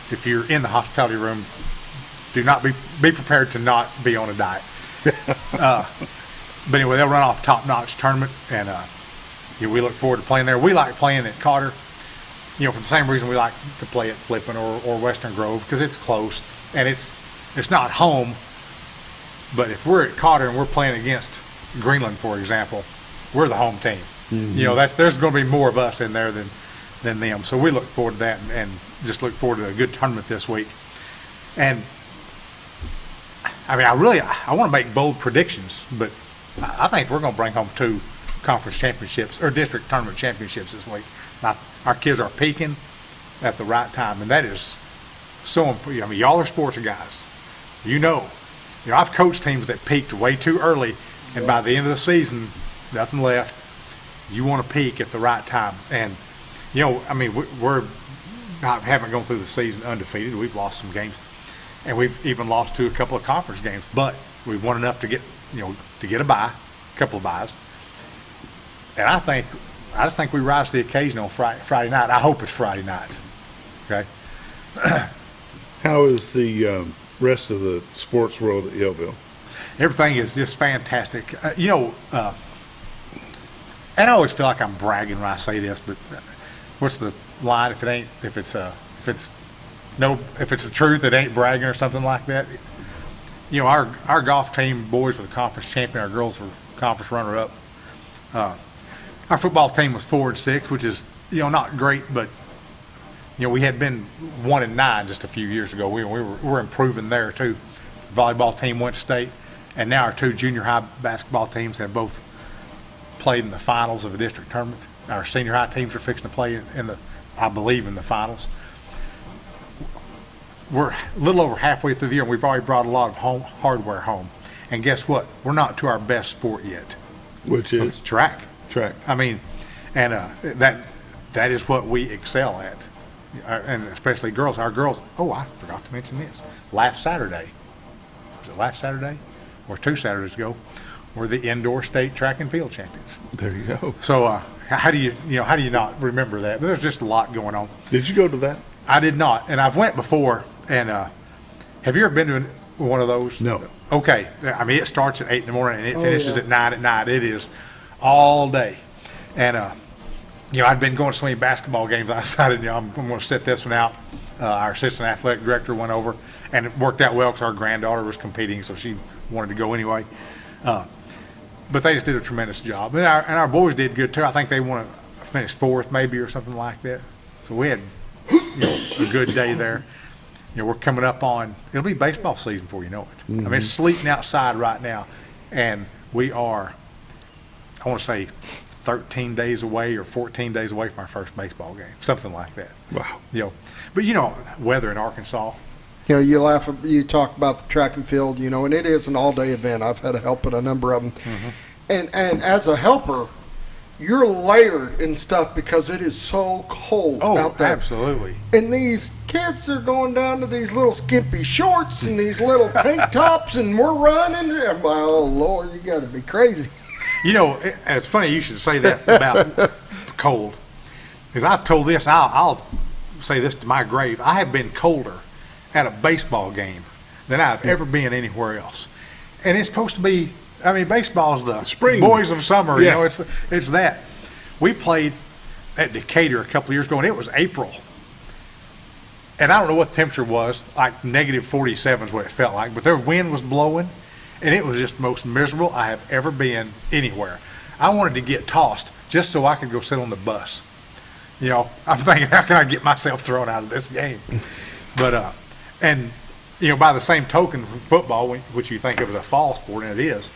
if you're in the hospitality room, do not be prepared to not be on a diet. But anyway, they'll run off top notch tournament, and we look forward to playing there. We like playing at Carter, for the same reason we like to play at Flippin or Western Grove, because it's close and it's not home. But if we're at Carter and we're playing against Greenland, for example, we're the home team. Mm-hmm. You know, there's going to be more of us in there than them. So we look forward to that, and just look forward to a good tournament this week. And I mean, I want to make bold predictions, but I think we're going to bring home 2 conference championships or district tournament championships this week. Now, our kids are peaking at the right time, and that is so important. I mean, y'all are sports guys. You know, I've coached teams that peaked way too early, and by the end of the season, nothing left. You want to peak at the right time, and you know, I mean, haven't gone through the season undefeated. We've lost some games, and we've even lost to a couple of conference games, but we've won enough to get a bye, a couple of byes. And I just think we rise to the occasion on Friday night. I hope it's Friday night. Okay. How is the rest of the sports world at Yellville? Everything is just fantastic. And I always feel like I'm bragging when I say this, but what's the line? If it's the truth, it ain't bragging, or something like that. You know, our golf team, boys were the conference champion. Our girls were conference runner-up. Our football team was 4-6, which is, you know, not great, but you know, we had been 1-9 just a few years ago. We're improving there too. The volleyball team went state, and now our 2 junior high basketball teams have both played in the finals of a district tournament. Our senior high teams are fixing to play I believe in the finals. We're a little over halfway through the year, and we've already brought a lot of hardware home. And guess what? We're not to our best sport yet. Which is? Track. Track. I mean, and that is what we excel at. And especially girls. Our girls, I forgot to mention this. Last Saturday, was it last Saturday or 2 Saturdays ago, we're the indoor state track and field champions. There you go. So how do you not remember that? But there's just a lot going on. Did you go to that? I did not, and I've went before. And have you ever been to one of those? No. Okay. I mean, it starts at 8 in the morning and it finishes at 9 at night. It is all day. And I'd been going to so many basketball games. I decided, I'm going to set this one out. Our assistant athletic director went over, and it worked out well because our granddaughter was competing, so she wanted to go anyway. But they just did a tremendous job, and our boys did good too. I think they want to finish 4th maybe or something like that. So we had a good day there. We're coming up on, it'll be baseball season before you know it. Mm-hmm. I mean, it's sleeting outside right now, and we are, I want to say, 13 days away or 14 days away from our first baseball game, something like that. Wow. But weather in Arkansas. You talk about the track and field, and it is an all-day event. I've had to help at a number of them. Mm-hmm. And as a helper, you're layered and stuff because it is so cold out there. Absolutely. And these kids are going down to these little skimpy shorts and these little tank tops, and we're running. I'm like, oh, Lord, you got to be crazy. It's funny you should say that about cold, because I've told this, and I'll say this to my grave. I have been colder at a baseball game than I've ever been anywhere else. And it's supposed to be, baseball is the spring boys of summer. Yeah. It's that. We played at Decatur a couple of years ago, and it was April. And I don't know what the temperature was, like negative 47 is what it felt like, but their wind was blowing, and it was just the most miserable I have ever been anywhere. I wanted to get tossed just so I could go sit on the bus. I'm thinking, how can I get myself thrown out of this game? But, by the same token, football, which you think of as a fall sport, and it is,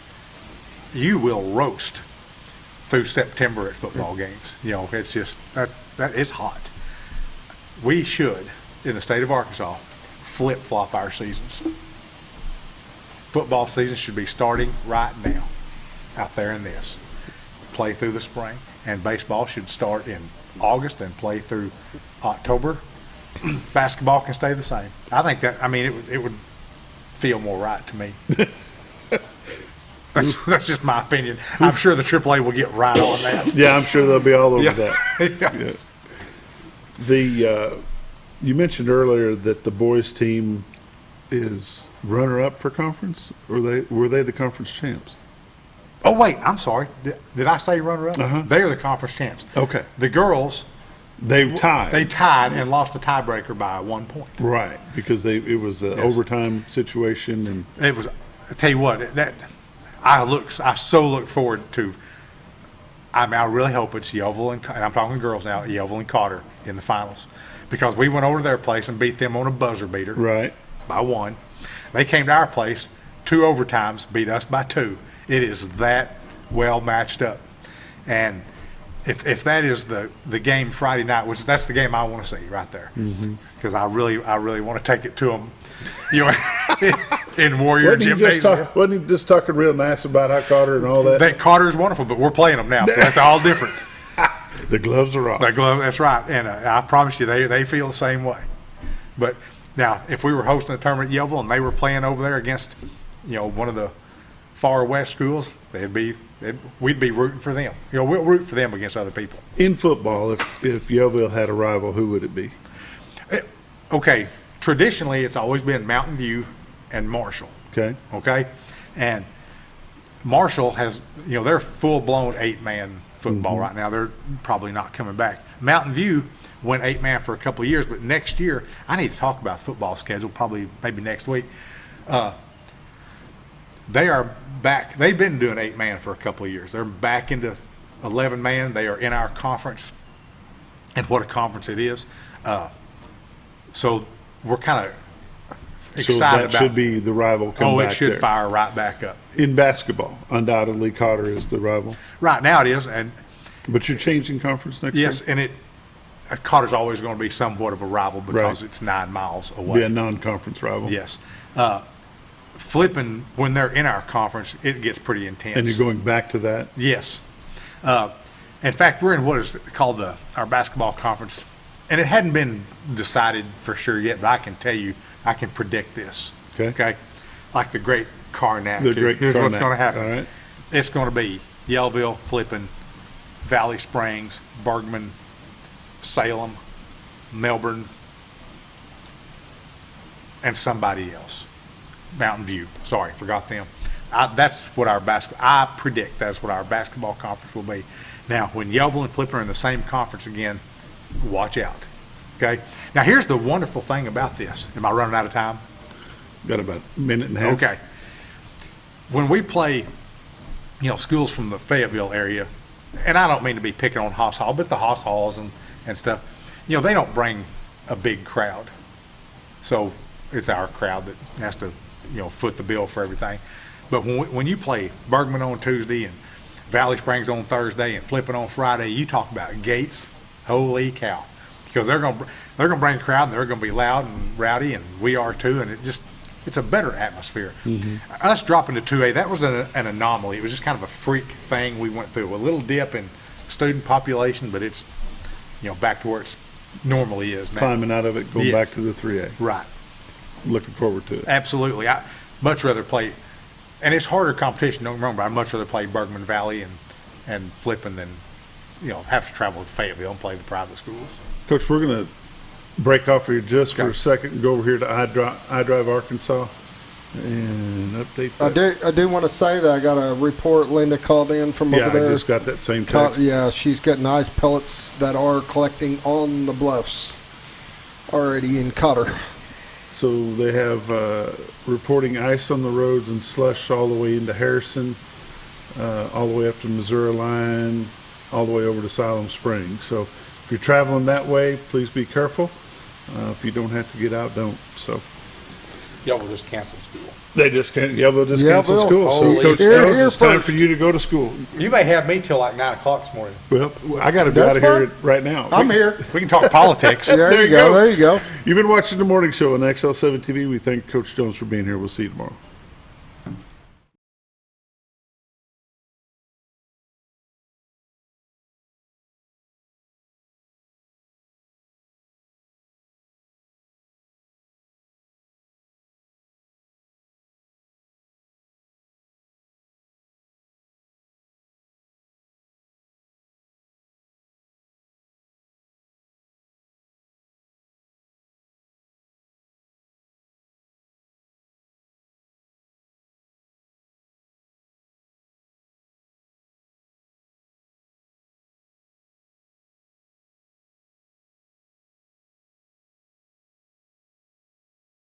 you will roast through September at football games. It's just, that it's hot. We should, in the state of Arkansas, flip-flop our seasons. Football season should be starting right now out there in this. Play through the spring. And baseball should start in August and play through October. Basketball can stay the same. I think that, it would feel more right to me. That's just my opinion. I'm sure the AAA will get right on that. Yeah, I'm sure they'll be all over that. Yeah. You mentioned earlier that the boys team is runner-up for conference, or were they the conference champs? Oh, wait, I'm sorry. Did I say runner-up? Uh-huh. They're the conference champs. Okay. The girls, they tied. They tied and lost the tiebreaker by 1 point. Right, because it was an overtime situation, and it was. I tell you what, I so look forward to. I really hope it's Yellville and I'm talking girls now. Yellville and Cotter in the finals, because we went over to their place and beat them on a buzzer beater. Right. By 1. They came to our place 2 overtimes, beat us by 2. It is that well matched up, and if that is the game Friday night, which that's the game I want to see right there, because I really want to take it to them, in Warrior Gymnasium. Wasn't he just talking real nice about how Carter and all that? That Carter is wonderful, but we're playing them now, so that's all different. The gloves are off. That's right, and I promise you, they feel the same way. But now, if we were hosting a tournament at Yellville and they were playing over there against, one of the far west schools, we'd be rooting for them. We'll root for them against other people. In football, if Yellville had a rival, who would it be? Okay, traditionally it's always been Mountain View and Marshall. Okay, and Marshall has, they're full-blown 8-man football right now. They're probably not coming back. Mountain View went 8-man for a couple of years, but next year, I need to talk about the football schedule, maybe next week. They are back. They've been doing 8-man for a couple of years. They're back into 11-man. They are in our conference, and what a conference it is. So we're kind of excited about. So that should be the rival come back. It should there. fire right back up. In basketball, undoubtedly Cotter is the rival. Right now it is, but you're changing conference next year? Yes, and Cotter's always going to be somewhat of a rival because it's 9 miles away. Be a non-conference rival. Yes. Flipping, when they're in our conference, it gets pretty intense. And you're going back to that? Yes. In fact, we're in what is called our basketball conference, and it hadn't been decided for sure yet, but I can tell you, I can predict this. Okay? Like the great Karnak. Here's what's going to happen. All right. It's going to be Yellville, Flippin, Valley Springs, Bergman, Salem, Melbourne, and somebody else. Mountain View. Sorry, forgot them. That's what I predict that's what our basketball conference will be. Now, when Yellville and Flippin are in the same conference again, watch out. Okay? Now, here's the wonderful thing about this. Am I running out of time? Got about a minute and a half. Okay. When we play, schools from the Fayetteville area, and I don't mean to be picking on Haas Hall, but the Haas Halls and stuff, they don't bring a big crowd. So it's our crowd that has to, foot the bill for everything. But when you play Bergman on Tuesday and Valley Springs on Thursday and Flippin on Friday, you talk about gates, holy cow. Because they're going to bring a crowd, and they're going to be loud and rowdy, and we are too, and it's a better atmosphere. Us dropping to 2A, that was an anomaly. It was just kind of a freak thing we went through. A little dip in student population, but it's, back to where it normally is now. Climbing out of it, going back to the 3A. Right. Looking forward to it. Absolutely. I much rather play, and it's harder competition, don't get me wrong, but I'd much rather play Bergman Valley and Flippin than, have to travel to Fayetteville and play the private schools. Coach, we're going to break off here just for a second and go over here to iDrive Arkansas and update that. I do want to say that I got a report. Linda called in from over there. Yeah, I just got that same text. Yeah, she's getting ice pellets that are collecting on the bluffs already in Cotter. So they have reporting ice on the roads and slush all the way into Harrison, all the way up to Missouri line, all the way over to Siloam Springs. So if you're traveling that way, please be careful. If you don't have to get out, don't. So Yellville just canceled school. They just can't. Yellville just canceled school. Holy So Coach Jones, it's time for you to go to school. You may have me till like 9 o'clock this morning. Well, I got to be out of here right now. I'm here. We can talk politics. There you go. There you go. You've been watching the morning show on XL7-TV. We thank Coach Jones for being here. We'll see you tomorrow.